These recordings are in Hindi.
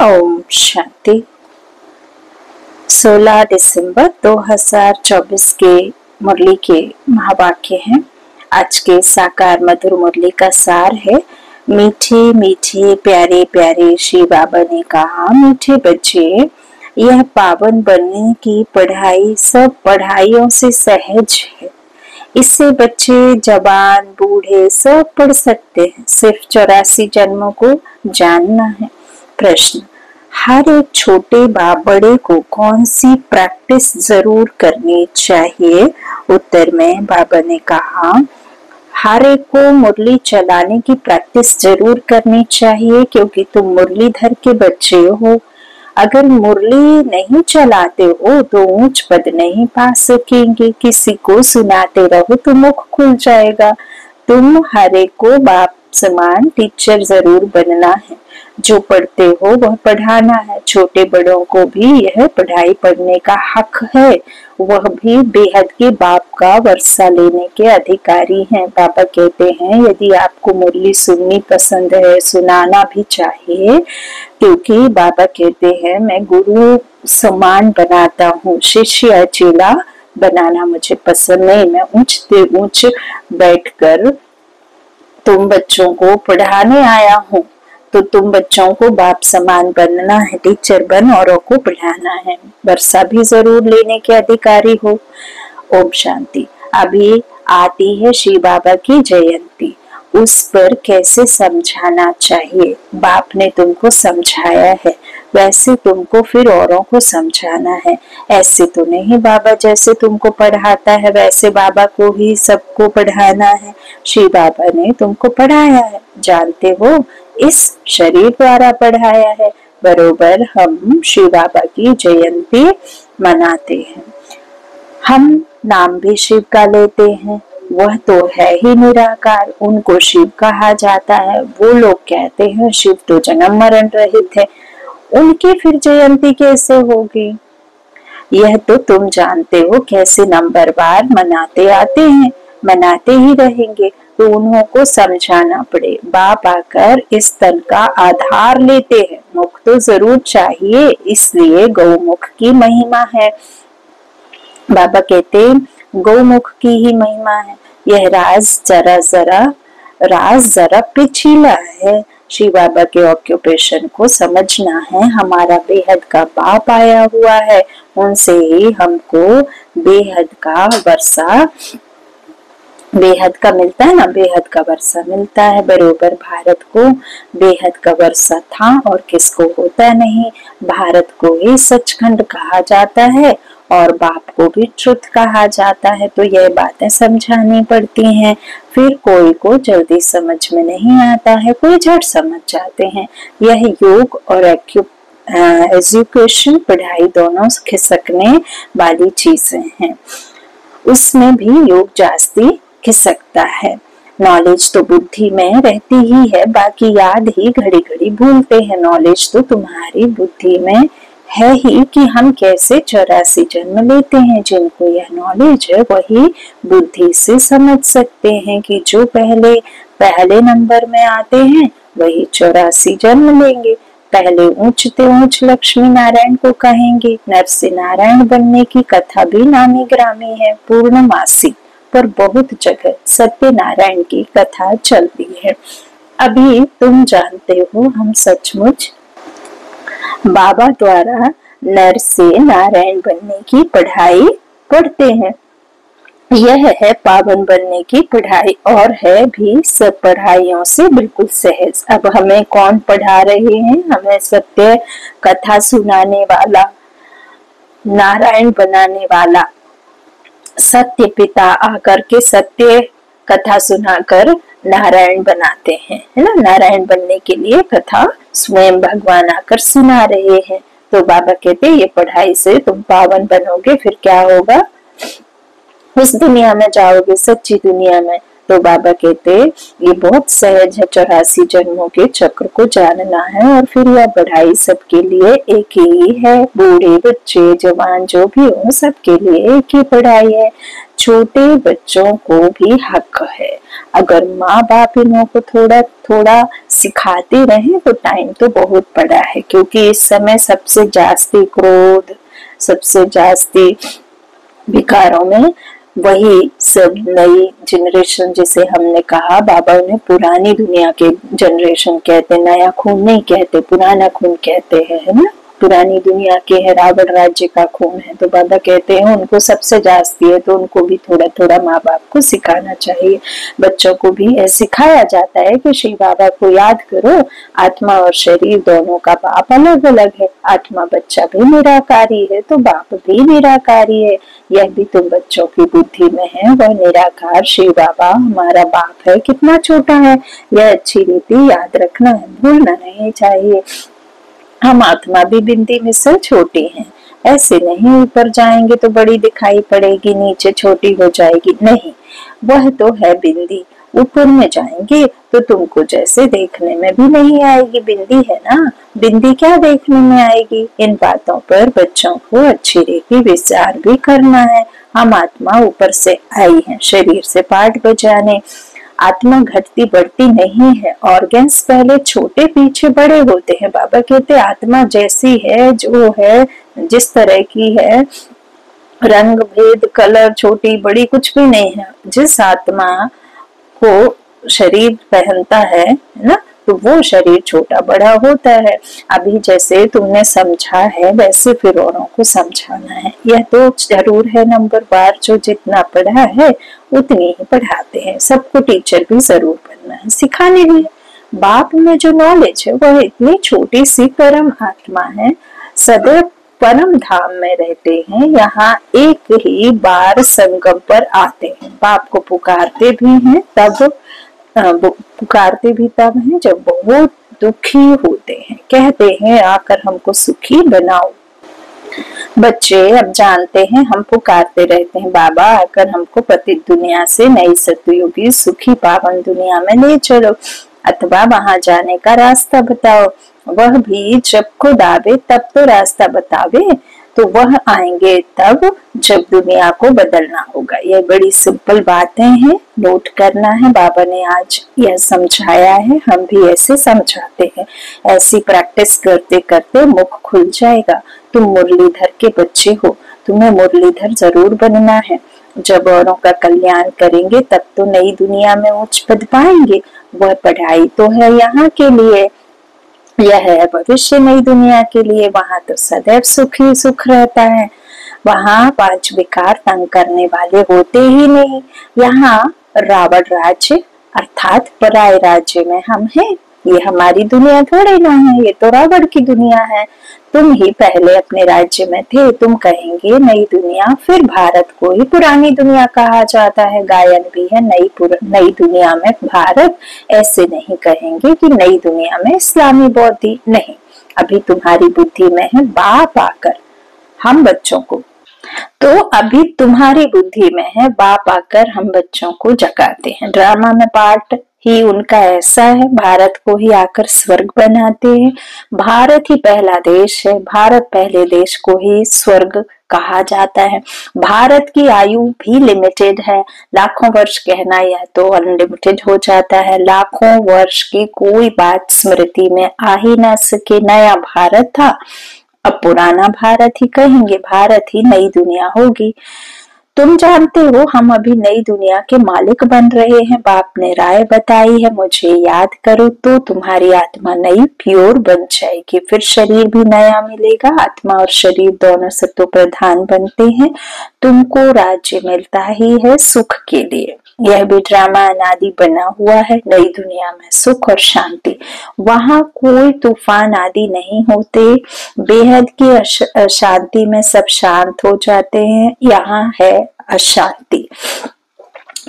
ओम शांति। 16 दिसंबर 2024 के मुरली के महावाक्य हैं। आज के साकार मधुर मुरली का सार है। मीठे मीठे प्यारे प्यारे श्री बाबा ने कहा, मीठे बच्चे, यह पावन बनने की पढ़ाई सब पढ़ाइयों से सहज है। इससे बच्चे, जवान, बूढ़े सब पढ़ सकते हैं। सिर्फ 84 जन्मों को जानना है। प्रश्न, हर एक छोटे बड़े को कौन सी प्रैक्टिस जरूर करनी चाहिए? उत्तर में बाबा ने कहा, हर एक को मुरली चलाने की प्रैक्टिस जरूर करनी चाहिए, क्योंकि तुम मुरलीधर के बच्चे हो। अगर मुरली नहीं चलाते हो तो ऊंच पद नहीं पा सकेंगे। किसी को सुनाते रहो तो मुख खुल जाएगा। तुम हर एक को बाप समान टीचर जरूर बनना है। जो पढ़ते हो वह पढ़ाना है। छोटे बड़ों को भी यह पढ़ाई पढ़ने का हक है। वह भी बेहद के बाप का वर्षा लेने के अधिकारी हैं। बाबा कहते हैं, यदि आपको मुरली सुननी पसंद है, सुनाना भी चाहिए, क्योंकि बाबा कहते हैं, मैं गुरु समान बनाता हूँ, शिष्य या चेला बनाना मुझे पसंद नहीं। मैं ऊंच बैठकर तुम बच्चों को पढ़ाने आया हूँ, तो तुम बच्चों को बाप समान बनना है, टीचर बन औरों को पढ़ाना है, वर्षा भी जरूर लेने के अधिकारी हो। ओम शांति। अभी आती है श्री बाबा की जयंती, उस पर कैसे समझाना चाहिए? बाप ने तुमको समझाया है, वैसे तुमको फिर औरों को समझाना है। ऐसे तो नहीं बाबा जैसे तुमको पढ़ाता है वैसे बाबा को ही सबको पढ़ाना है। श्री बाबा ने तुमको पढ़ाया है, जानते हो, इस शरीर द्वारा पढ़ाया है। बरोबर हम श्री बाबा की जयंती मनाते हैं। हम नाम भी शिव का लेते हैं। वह तो है ही निराकार, उनको शिव कहा जाता है। वो लोग कहते हैं शिव तो जन्म मरण रहित है, उनकी फिर जयंती कैसे होगी? यह तो तुम जानते हो कैसे नंबरवार मनाते आते हैं, मनाते ही रहेंगे। तो उन्हों को समझाना पड़े। बाप आकर इस तन का आधार लेते हैं। मुख तो जरूर चाहिए, इसलिए गौमुख की महिमा है। बाबा कहते गौमुख की ही महिमा है। यह राज जरा पिछला है। श्री बाबा के ऑक्यूपेशन को समझना है। हमारा बेहद का बाप आया हुआ है, उनसे ही हमको बेहद का वर्षा, बेहद का मिलता है ना, बेहद का वर्षा मिलता है। बरोबर भारत को बेहद का वर्षा था और किसको होता नहीं। भारत को ही सचखंड कहा जाता है और बाप को भी ट्रुथ कहा जाता है। तो यह बातें समझानी पड़ती हैं। फिर कोई को जल्दी समझ में नहीं आता है, कोई झट समझ जाते हैं। यह योग और एजुकेशन, पढ़ाई दोनों खिसकने वाली चीजें हैं। उसमें भी योग जास्ती खिसकता है। नॉलेज तो बुद्धि में रहती ही है, बाकी याद ही घड़ी घड़ी भूलते हैं। नॉलेज तो तुम्हारी बुद्धि में है ही कि हम कैसे 84 जन्म लेते हैं। जिनको यह नॉलेज है वही बुद्धि से समझ सकते हैं कि जो पहले नंबर में आते हैं वही 84 जन्म लेंगे। पहले ऊंचते ऊंच लक्ष्मी नारायण को कहेंगे। नर से नारायण बनने की कथा भी नामी ग्रामी है। पूर्णमासी पर बहुत जगह सत्यनारायण की कथा चलती है। अभी तुम जानते हो, हम सचमुच बाबा द्वारा नर से नारायण बनने की पढ़ाई पढ़ते हैं। यह है पावन बनने की पढ़ाई और है भी सब पढ़ाइयों से बिल्कुल सहज। अब हमें कौन पढ़ा रहे हैं? हमें सत्य कथा सुनाने वाला, नारायण बनाने वाला सत्य पिता आकर के सत्य कथा सुनाकर नारायण बनाते हैं, है ना। नारायण बनने के लिए कथा स्वयं भगवान आकर सुना रहे हैं। तो बाबा कहते ये पढ़ाई से तुम पावन बनोगे, फिर क्या होगा? उस दुनिया में जाओगे, सच्ची दुनिया में। तो बाबा कहते ये बहुत सहज है, 84 जन्मों के चक्र को जानना है। और फिर यह पढ़ाई सबके लिए एक ही है। बूढ़े, बच्चे, जवान जो भी हो, सबके लिए एक ही पढ़ाई है। छोटे बच्चों को भी हक है। अगर माँ बाप इन्हों को थोड़ा थोड़ा सिखाते रहे तो टाइम तो बहुत बड़ा है, क्योंकि इस समय सबसे जास्ती क्रोध, सबसे जास्ती विकारों में वही सब नई जनरेशन, जिसे हमने कहा बाबा उन्हें पुरानी दुनिया के जनरेशन कहते, नया खून नहीं कहते, पुराना खून कहते हैं, है ना। पुरानी दुनिया के है, रावण राज्य का खून है, तो बाबा कहते हैं उनको सबसे जास्ती है, तो उनको भी थोड़ा थोड़ा माँ बाप को सिखाना चाहिए। बच्चों को भी सिखाया जाता है कि श्री बाबा को याद करो, आत्मा और शरीर दोनों का बाप अलग अलग है। आत्मा बच्चा भी निराकारी है तो बाप भी निराकारी है। यह भी तुम बच्चों की बुद्धि में है, वह निराकार श्री बाबा हमारा बाप है, कितना छोटा है। यह अच्छी रीति याद रखना है, भूलना नहीं चाहिए। हम आत्मा भी बिंदी में से छोटी हैं, ऐसे नहीं ऊपर जाएंगे तो बड़ी दिखाई पड़ेगी, नीचे छोटी हो जाएगी, नहीं, वह तो है बिंदी। ऊपर में जाएंगे तो तुमको जैसे देखने में भी नहीं आएगी, बिंदी है ना, बिंदी क्या देखने में आएगी। इन बातों पर बच्चों को अच्छी रीति विचार भी करना है। हम आत्मा ऊपर से आई हैं शरीर से पाठ बजाने। आत्मा घटती बढ़ती नहीं है, ऑर्गन्स पहले छोटे पीछे बड़े होते हैं। बाबा कहते आत्मा जैसी है, जो है, जिस तरह की है, रंग भेद कलर छोटी बड़ी कुछ भी नहीं है। जिस आत्मा को शरीर पहनता है ना, तो वो शरीर छोटा बड़ा होता है। अभी जैसे तुमने समझा है वैसे फिर औरों को समझाना है। यह तो जरूर है नंबर बार, जो जितना पढ़ा है उतनी ही पढ़ाते हैं। सबको टीचर भी जरूर बनना है, सिखाने भी। बाप में जो नॉलेज है वह इतनी छोटी सी परम आत्मा है, सदैव परम धाम में रहते हैं। यहाँ एक ही बार संगम पर आते हैं। बाप को पुकारते भी हैं तब, पुकारते भी तब हैं जब बहुत दुखी होते हैं। कहते हैं आकर हमको सुखी बनाओ। बच्चे अब जानते हैं, हम पुकारते रहते हैं बाबा आकर हमको पतित दुनिया से नई सतयुगी सुखी पावन दुनिया में ले चलो, अथवा वहां जाने का रास्ता बताओ। वह भी जब खुद आवे तब तो रास्ता बतावे, तो वह आएंगे तब जब दुनिया को बदलना होगा। ये बड़ी सिंपल बातें हैं, नोट करना है। बाबा ने आज यह समझाया है, हम भी ऐसे समझाते हैं। ऐसी प्रैक्टिस करते करते मुख खुल जाएगा। तुम मुरलीधर के बच्चे हो, तुम्हें मुरलीधर जरूर बनना है। जब औरों का कल्याण करेंगे तब तो नई दुनिया में उच्च पद पाएंगे। वह पढ़ाई तो है यहाँ के लिए, यह है भविष्य नई दुनिया के लिए। वहां तो सदैव सुख ही सुख रहता है। वहां पांच विकार तंग करने वाले होते ही नहीं। यहाँ रावण राज्य अर्थात पराये राज्य में हम हैं। ये हमारी दुनिया थोड़ी ना है, ये तो रावण की दुनिया है। तुम ही पहले अपने राज्य में थे, तुम कहेंगे नई दुनिया, फिर भारत को ही पुरानी दुनिया कहा जाता है। गायन भी है नई दुनिया में भारत, ऐसे नहीं कहेंगे कि नई दुनिया में इस्लामी बौद्धि, नहीं। अभी तुम्हारी बुद्धि में है बाप आकर हम बच्चों को, तो अभी तुम्हारी बुद्धि में है बाप आकर हम बच्चों को जगाते हैं। ड्रामा में पार्ट ही उनका ऐसा है, भारत को ही आकर स्वर्ग बनाते हैं। भारत ही पहला देश है, भारत पहले देश को ही स्वर्ग कहा जाता है। भारत की आयु भी लिमिटेड है, लाखों वर्ष कहना या तो अनलिमिटेड हो जाता है। लाखों वर्ष की कोई बात स्मृति में आ ही ना सके। नया भारत था, अब पुराना भारत ही कहेंगे, भारत ही नई दुनिया होगी। तुम जानते हो हम अभी नई दुनिया के मालिक बन रहे हैं। बाप ने राय बताई है, मुझे याद करो तो तुम्हारी आत्मा नई प्योर बन जाएगी। फिर शरीर भी नया मिलेगा। आत्मा और शरीर दोनों सत्व प्रधान बनते हैं। तुमको राज्य मिलता ही है सुख के लिए। यह भी ड्रामा अनादि बना हुआ है। नई दुनिया में सुख और शांति, वहां कोई तूफान आदि नहीं होते। बेहद की शांति में सब शांत हो जाते हैं। यहाँ है अशांति,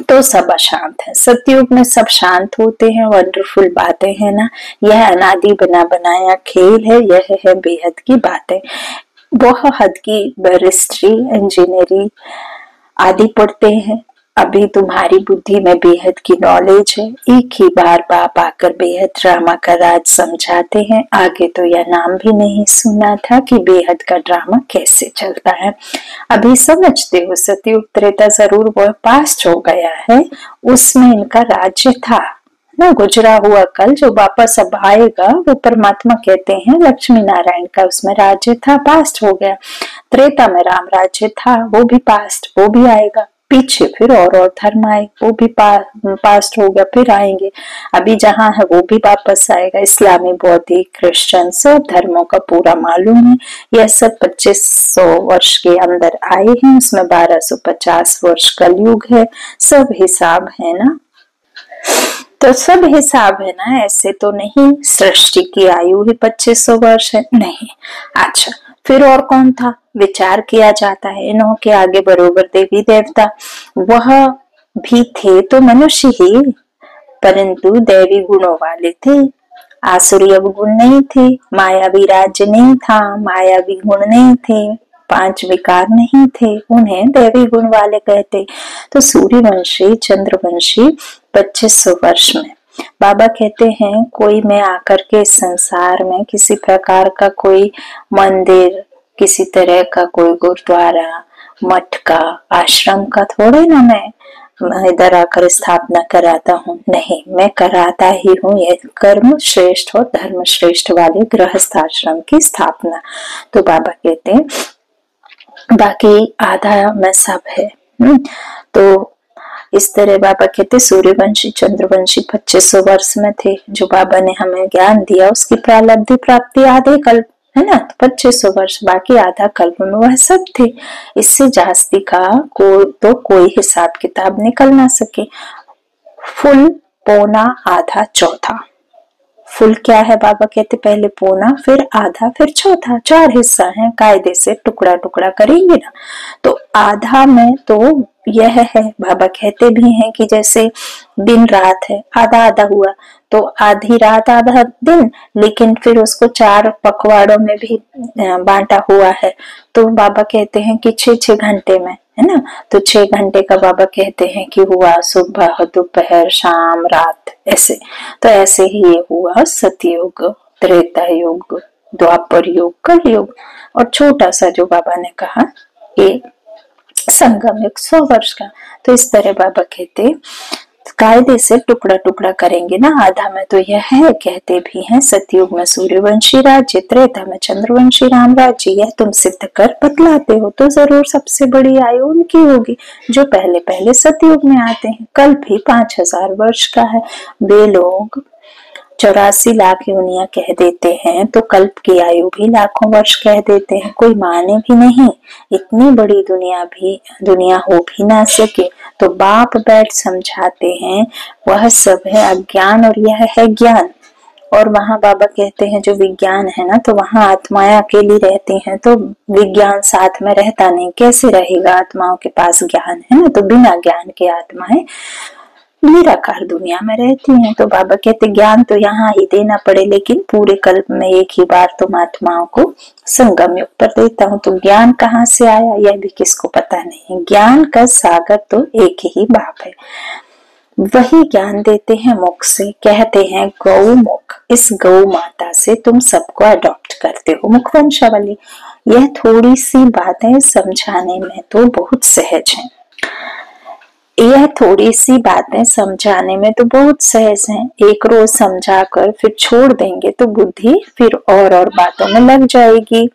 तो सब अशांत है। सतयुग में सब शांत होते हैं। वंडरफुल बातें हैं ना। यह अनादि बना बनाया खेल है। यह है बेहद की बातें। वह हद की बैरिस्ट्री इंजीनियरिंग आदि पढ़ते हैं। अभी तुम्हारी बुद्धि में बेहद की नॉलेज है। एक ही बार बाप आकर बेहद ड्रामा का राज समझाते हैं। आगे तो यह नाम भी नहीं सुना था कि बेहद का ड्रामा कैसे चलता है। अभी समझते हो सतयुग त्रेता जरूर वह पास्ट हो गया है, उसमें इनका राज्य था ना, गुजरा हुआ कल जो वापस अब आएगा वो परमात्मा कहते हैं लक्ष्मी नारायण का, उसमें राज्य था, पास्ट हो गया। त्रेता में राम राज्य था, वो भी पास्ट, वो भी आएगा। पीछे फिर और धर्म आए, वो भी पास्ट हो गया, फिर आएंगे। अभी जहां है वो भी वापस आएगा। इस्लामी, बौद्धिक, क्रिश्चियन सब धर्मों का पूरा मालूम है। यह सब 2500 वर्ष के अंदर आए हैं, उसमें 1250 वर्ष कलयुग है। सब हिसाब है ना, तो सब हिसाब है ना, ऐसे तो नहीं सृष्टि की आयु ही 2500 वर्ष है, नहीं। अच्छा, फिर और कौन था? विचार किया जाता है इन्हों के आगे बरोबर देवी देवता, वह भी थे तो मनुष्य ही, परंतु दैवी गुणों वाले थे, आसुरी अवगुण नहीं थे। मायावी राज्य नहीं था, मायावी गुण नहीं थे, 5 विकार नहीं थे, उन्हें दैवी गुण वाले कहते। तो सूर्यवंशी चंद्रवंशी 2500 वर्ष में बाबा कहते हैं कोई मैं आकर के इस संसार में किसी प्रकार का कोई मंदिर, किसी तरह का कोई गुरुद्वारा, मठ का, आश्रम का थोड़े ना मैं इधर आकर स्थापना कराता हूँ, नहीं, मैं कराता ही हूँ ये कर्म श्रेष्ठ और धर्म श्रेष्ठ वाले गृहस्थ आश्रम की स्थापना। तो बाबा कहते हैं बाकी आधा में सब है। तो इस तरह बाबा कहते सूर्यवंशी चंद्रवंशी 2500 वर्ष में थे, जो बाबा ने हमें ज्ञान दिया उसकी प्रालब्धि प्राप्ति आधे कल्प है ना, तो 2500 वर्ष, बाकी आधा कल्प में वह सब थे। इससे जास्ती का कोई हिसाब किताब निकल ना सके। फुल, पौना, आधा, चौथा। फुल क्या है? बाबा कहते पहले पौना, फिर आधा, फिर चौथा, 4 हिस्सा है, कायदे से टुकड़ा टुकड़ा करेंगे ना। तो आधा में तो यह है, बाबा कहते भी हैं कि जैसे दिन रात है, आधा आधा हुआ, तो आधी रात आधा दिन, लेकिन फिर उसको 4 पखवाड़ों में भी बांटा हुआ है। तो बाबा कहते हैं कि 6-6 घंटे में, है ना, तो 6 घंटे का बाबा कहते हैं कि हुआ सुबह, दोपहर, शाम, रात, ऐसे। तो ऐसे ही ये हुआ सतयुग, त्रेता युग, द्वापर युग, कलयुग, और छोटा सा जो बाबा ने कहा ये संगम युग 100 वर्ष का। तो इस तरह बाबा कहते कायदे से टुकड़ा टुकड़ा करेंगे ना। आधा में तो यह है, कहते भी हैं सतयुग में सूर्यवंशी राज्य, त्रेता में चंद्रवंशी राम राज्य। यह तुम सिद्ध कर बतलाते हो तो जरूर सबसे बड़ी आयु उनकी होगी जो पहले पहले सतयुग में आते हैं। कल भी 5000 वर्ष का है। वे लोग 84 लाख योनियां कह देते हैं, तो कल्प की आयु भी लाखों वर्ष कह देते हैं। कोई माने भी नहीं, इतनी बड़ी दुनिया हो भी ना सके। तो बाप बैठ समझाते हैं, वह सब है अज्ञान और यह है ज्ञान। और वहां बाबा कहते हैं जो विज्ञान है ना, तो वहां आत्माएं अकेली रहती हैं, तो विज्ञान साथ में रहता नहीं, कैसे रहेगा? आत्माओं के पास ज्ञान है ना, तो बिना ज्ञान के आत्माएं निराकार दुनिया में रहती हैं। तो बाबा कहते ज्ञान तो यहाँ ही देना पड़े, लेकिन पूरे कल्प में एक ही बार तुम आत्माओं को संगम युग पर देता हूँ। तो ज्ञान कहाँ से आया यह भी किसको पता नहीं। ज्ञान का सागर तो एक ही बाप है, वही ज्ञान देते हैं मुख से, कहते हैं गौ मुख। इस गौ माता से तुम सबको अडॉप्ट करते हो, मुखवंशावली। यह थोड़ी सी बातें समझाने में तो बहुत सहज है, यह थोड़ी सी बातें समझाने में तो बहुत सहज हैं। एक रोज समझा कर फिर छोड़ देंगे तो बुद्धि फिर और बातों में लग जाएगी।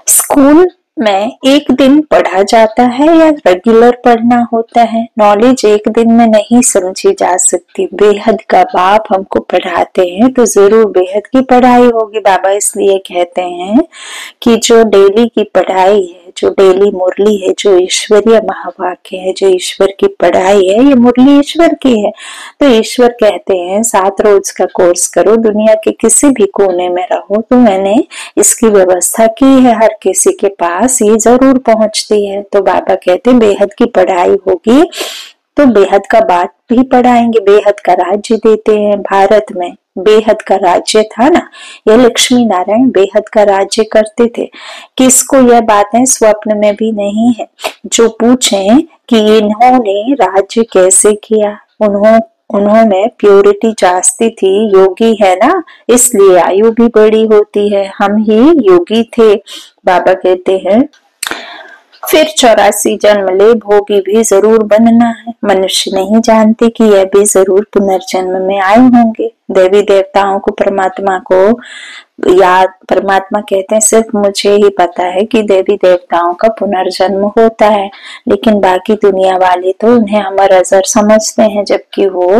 स्कूल में एक दिन पढ़ा जाता है या रेगुलर पढ़ना होता है? नॉलेज एक दिन में नहीं समझी जा सकती। बेहद का बाप हमको पढ़ाते हैं तो जरूर बेहद की पढ़ाई होगी। बाबा इसलिए कहते हैं कि जो डेली की पढ़ाई है, जो डेली मुरली है, जो ईश्वरीय महावाक्य है, जो ईश्वर की पढ़ाई है, ये मुरली ईश्वर की है। तो ईश्वर कहते हैं 7 रोज का कोर्स करो, दुनिया के किसी भी कोने में रहो, तो मैंने इसकी व्यवस्था की है, हर किसी के पास ये जरूर पहुंचती है। तो बाबा कहते हैं बेहद की पढ़ाई होगी तो बेहद का बात भी पढ़ाएंगे। बेहद का राज्य देते हैं भारत में, बेहद का राज्य था ना, ये लक्ष्मी नारायण बेहद का राज्य करते थे। किसको यह बातें स्वप्न में भी नहीं है। जो पूछे कि इन्होंने राज्य कैसे किया, उन्होंने प्योरिटी जास्ती थी, योगी है ना, इसलिए आयु भी बड़ी होती है, हम ही योगी थे। बाबा कहते हैं फिर 84 जन्म ले भोगी भी जरूर बनना है। मनुष्य नहीं जानते कि यह भी जरूर पुनर्जन्म में आए होंगे। देवी देवताओं को परमात्मा को याद, परमात्मा कहते हैं सिर्फ मुझे ही पता है कि देवी देवताओं का पुनर्जन्म होता है, लेकिन बाकी दुनिया वाले तो उन्हें अमर अजर समझते हैं, जबकि वो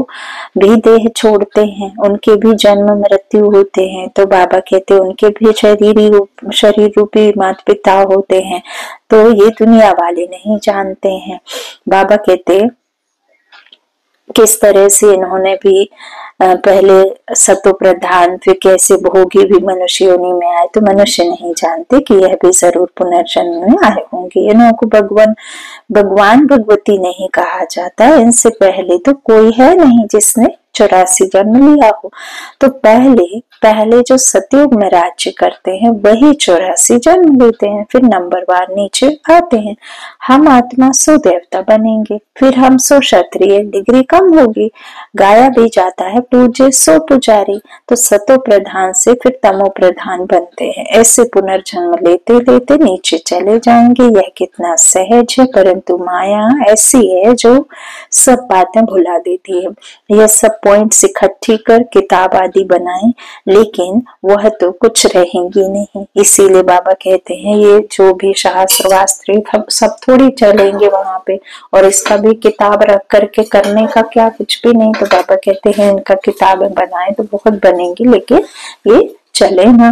भी देह छोड़ते हैं, उनके भी जन्म मृत्यु होते हैं। तो बाबा कहते हैं उनके भी शरीर रूपी माता पिता होते हैं, तो ये दुनिया वाले नहीं जानते हैं। बाबा कहते किस तरह से इन्होंने भी पहले सतो प्रधान फिर कैसे भोगी भी मनुष्य योनि में आए, तो मनुष्य नहीं जानते कि यह भी जरूर पुनर्जन्म में आए होंगे। इन्हों को भगवान भगवती नहीं कहा जाता, इनसे पहले तो कोई है नहीं जिसने 84 जन्म लिया हो। तो पहले जो सतयुग में राज्य करते हैं वही 84 जन्म लेते हैं, फिर नंबरवार नीचे आते हैं। हम आत्मा सो देवता बनेंगे, फिर हम सो क्षत्रिय, डिग्री कम होगी। गाया भी जाता है पूज्य सो पुजारी, तो सतो प्रधान से फिर तमो प्रधान बनते हैं। ऐसे पुनर्जन्म लेते लेते नीचे चले जाएंगे। यह कितना सहज है, परंतु माया ऐसी है जो सब बातें भुला देती है। यह सब पॉइंट्स इकट्ठी कर किताब आदि बनाए, लेकिन वह तो कुछ रहेंगी नहीं। इसीलिए बाबा कहते हैं ये जो भी शास्त्र वास्त्र सब थोड़ी चलेंगे वहां पे, और इसका भी किताब रख करके करने का क्या, कुछ भी नहीं। तो बाबा कहते हैं इनका किताबें बनाए तो बहुत बनेंगी, लेकिन ये चले ना।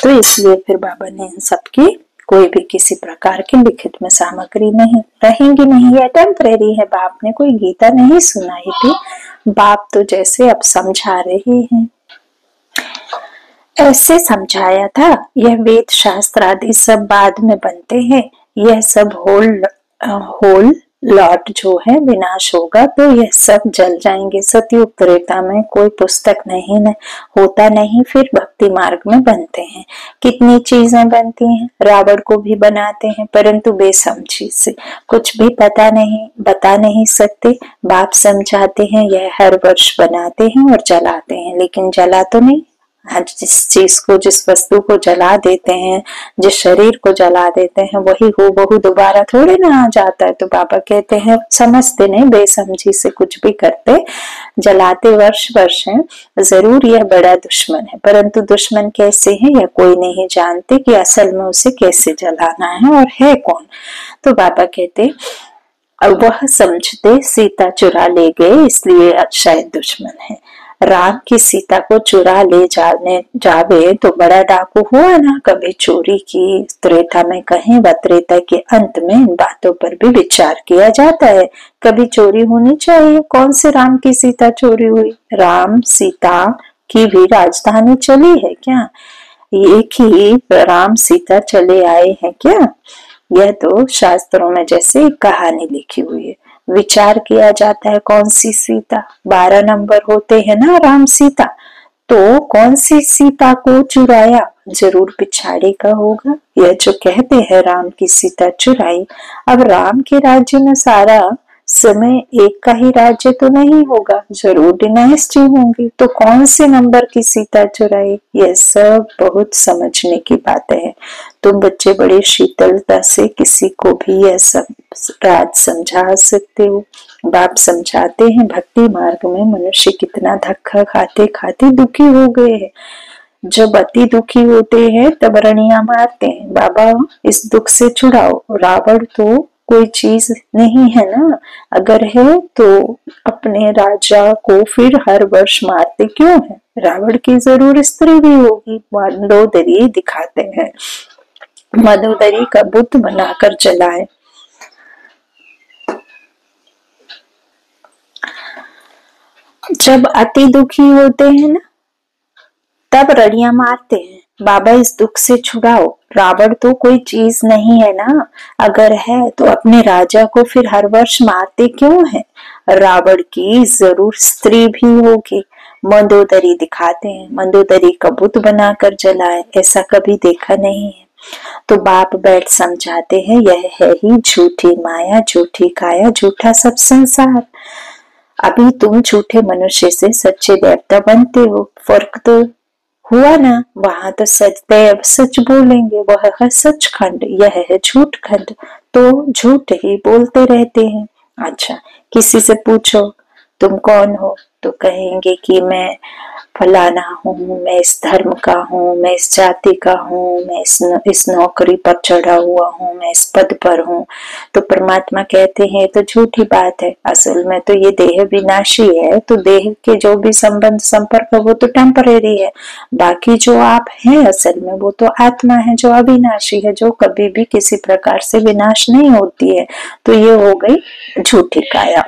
तो इसलिए फिर बाबा ने इन सबकी कोई भी किसी प्रकार की लिखित में सामग्री नहीं रहेंगी नहीं, यह टेम्परेरी है। बाप ने कोई गीता नहीं सुनाई थी, बाप तो जैसे अब समझा रहे हैं ऐसे समझाया था। यह वेद शास्त्र आदि सब बाद में बनते हैं, यह सब होल लॉट जो है विनाश होगा, तो यह सब जल जाएंगे। सतयुग त्रेता में कोई पुस्तक नहीं होता नहीं, फिर भक्ति मार्ग में बनते हैं। कितनी चीजें बनती हैं, रावण को भी बनाते हैं, परंतु बेसमझी से कुछ भी बता नहीं सकते। बाप समझाते हैं, यह हर वर्ष बनाते हैं और जलाते हैं, लेकिन जला तो नहीं। जिस चीज को, जिस वस्तु को जला देते हैं, जिस शरीर को जला देते हैं, वही हूबहू दोबारा थोड़े ना आ जाता है। तो बाबा कहते हैं समझते नहीं, बेसमझी से कुछ भी करते, जलाते वर्ष हैं। जरूर यह बड़ा दुश्मन है, परंतु दुश्मन कैसे है यह कोई नहीं जानते कि असल में उसे कैसे जलाना है और है कौन। तो बाबा कहते वह समझते सीता चुरा ले गए इसलिए शायद दुश्मन है। राम की सीता को चुरा ले जावे तो बड़ा डाकू हुआ ना। कभी चोरी की त्रेता में कहें व त्रेता के अंत में इन बातों पर भी विचार किया जाता है। कभी चोरी होनी चाहिए, कौन से राम की सीता चोरी हुई? राम सीता की भी राजधानी चली है क्या? एक ही राम सीता चले आए हैं क्या? यह तो शास्त्रों में जैसे एक कहानी लिखी हुई है। विचार किया जाता है कौन सी सीता, 12 नंबर होते हैं ना राम सीता, तो कौन सी सीता को चुराया? जरूर पिछाड़ी का होगा। यह जो कहते हैं राम की सीता चुराई, अब राम के राज्य में सारा समय एक का ही राज्य तो नहीं होगा, जरूर डिनाइस्टी होंगी, तो कौन से नंबर की सीता चुराई? यह सब बहुत समझने की बातें हैं। तुम बच्चे बड़े शीतलता से किसी को भी यह सब राज समझा सकते हो। बाप समझाते हैं भक्ति मार्ग में मनुष्य कितना धक्का खाते खाते दुखी हो गए हैं। जब अति दुखी होते हैं तब रनिया मारते हैं, बाबा इस दुख से छुड़ाओ। रावण तो कोई चीज नहीं है ना, अगर है तो अपने राजा को फिर हर वर्ष मारते क्यों है? रावण की जरूर स्त्री भी होगी। मंदोदरी दिखाते हैं, मंदोदरी का बुत बनाकर जलाए। जब अति दुखी होते हैं ना तब रड़ियां मारते हैं, बाबा इस दुख से छुड़ाओ। रावण तो कोई चीज नहीं है ना, अगर है तो अपने राजा को फिर हर वर्ष मारते क्यों है? रावण की जरूर स्त्री भी होगी, मंदोदरी दिखाते हैं, मंदोदरी का बुत बनाकर जलाए, ऐसा कभी देखा नहीं है। तो बाप बैठ समझाते हैं, यह है ही झूठी माया, झूठी काया, झूठा सब संसार। अभी तुम झूठे मनुष्य से सच्चे देवता बनते हो, फर्क तो हुआ ना। वहां तो सदैव सच बोलेंगे, वह है सचखंड, यह है झूठ खंड, तो झूठ ही बोलते रहते हैं। अच्छा, किसी से पूछो तुम कौन हो, तो कहेंगे कि मैं फलाना हूँ, मैं इस धर्म का हूँ, मैं इस जाति का हूँ, मैं इस नौकरी पर चढ़ा हुआ हूँ, मैं इस पद पर हूँ। तो परमात्मा कहते हैं तो झूठी बात है, असल में तो ये देह विनाशी है, तो देह के जो भी संबंध संपर्क है वो तो टेम्परेरी है, बाकी जो आप हैं असल में वो तो आत्मा है जो अविनाशी है, जो कभी भी किसी प्रकार से विनाश नहीं होती है। तो ये हो गई झूठी काया।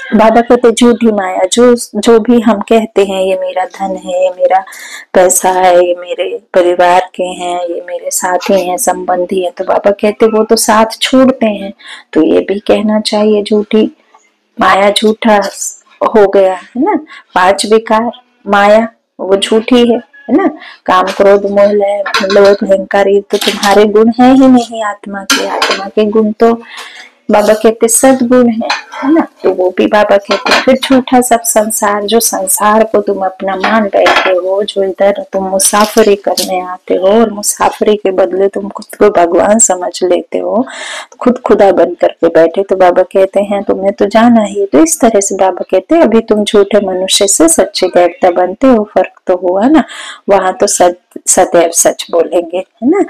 बाबा कहते झूठी माया, जो भी हम कहते हैं ये मेरा धन है, ये मेरा पैसा है, ये मेरे परिवार के हैं, ये मेरे साथी हैं, संबंधी हैं, तो बाबा कहते वो तो साथ छोड़ते हैं। तो ये भी कहना चाहिए झूठी माया, झूठा हो गया है ना। 5 विकार माया वो झूठी है ना। काम क्रोध मोह लोभ अहंकार, ये तो तुम्हारे गुण है ही नहीं आत्मा के। आत्मा के गुण तो बाबा कहते सद्गुण है ना। तो वो भी बाबा कहते फिर झूठा सब संसार, जो संसार को तुम अपना मान बैठे हो, जो इधर तुम मुसाफरी करने आते हो और मुसाफरी के बदले तुम खुद को भगवान समझ लेते हो, खुद खुदा बन करके बैठे, तो बाबा कहते हैं तुम्हें तो जाना ही। तो इस तरह से बाबा कहते हैं अभी तुम झूठे मनुष्य से सच्चे देवता बनते हो, फर्क तो हुआ ना। वहां तो सदैव सच बोलेंगे है ना।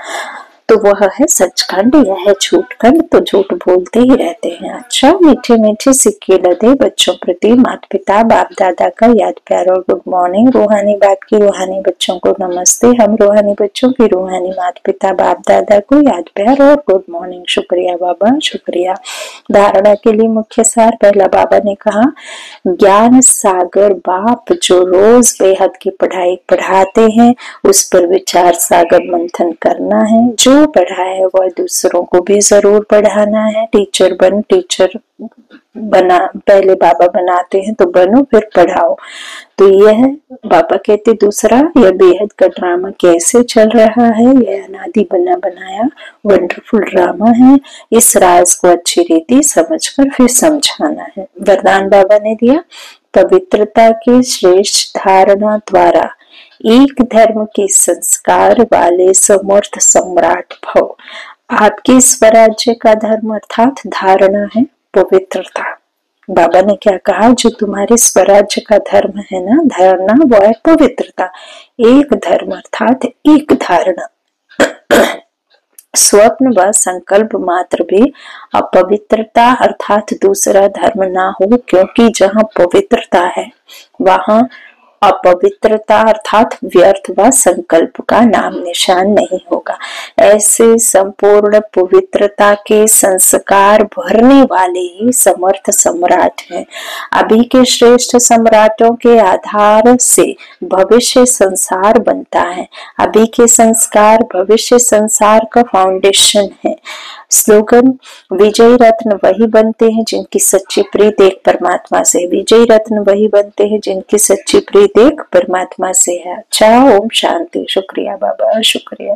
तो वह है सचखंड, यह है झूठखंड, तो झूठ बोलते ही रहते हैं। अच्छा, मीठे मीठे सिक्के लदे बच्चों प्रति माता पिता बाप दादा का याद प्यार और गुड मॉर्निंग। रूहानी बाप की रूहानी बच्चों को नमस्ते। हम रूहानी बच्चों की रूहानी माता पिता बाप दादा को याद प्यार और गुड मॉर्निंग। शुक्रिया बाबा, शुक्रिया। धारणा के लिए मुख्य सार, पहला बाबा ने कहा ज्ञान सागर बाप जो रोज बेहद की पढ़ाई पढ़ाते हैं, उस पर विचार सागर मंथन करना है। जो पढ़ा है वह दूसरों को भी जरूर पढ़ाना है। टीचर बना, पहले बाबा बनाते हैं तो बनो फिर पढ़ाओ। तो यह बाबा कहते दूसरा, यह बेहद का ड्रामा कैसे चल रहा है, यह अनादि बना बनाया वंडरफुल ड्रामा है। इस राज को अच्छी रीति समझकर फिर समझाना है। वरदान बाबा ने दिया, पवित्रता की श्रेष्ठ धारणा द्वारा एक धर्म के संस्कार वाले समर्थ सम्राट भव। आपके स्वराज्य का धर्म अर्थात धारणा है पवित्रता। बाबा ने क्या कहा, जो तुम्हारे स्वराज्य का धर्म है ना, धारणा, वो है पवित्रता। एक धर्म अर्थात एक धारणा। स्वप्न व संकल्प मात्र भी अपवित्रता अर्थात दूसरा धर्म ना हो, क्योंकि जहाँ पवित्रता है वहां अपवित्रता अर्थात व्यर्थ व संकल्प का नाम निशान नहीं होगा। ऐसे संपूर्ण पवित्रता के संस्कार भरने वाले ही समर्थ सम्राट हैं। अभी के श्रेष्ठ सम्राटों के आधार से भविष्य संसार बनता है। अभी के संस्कार भविष्य संसार का फाउंडेशन है। स्लोगन, विजय रत्न वही बनते हैं जिनकी सच्ची प्रीति एक परमात्मा से। विजय रत्न वही बनते हैं जिनकी सच्ची प्रीति एक परमात्मा से है। अच्छा, ओम शांति। शुक्रिया बाबा, शुक्रिया।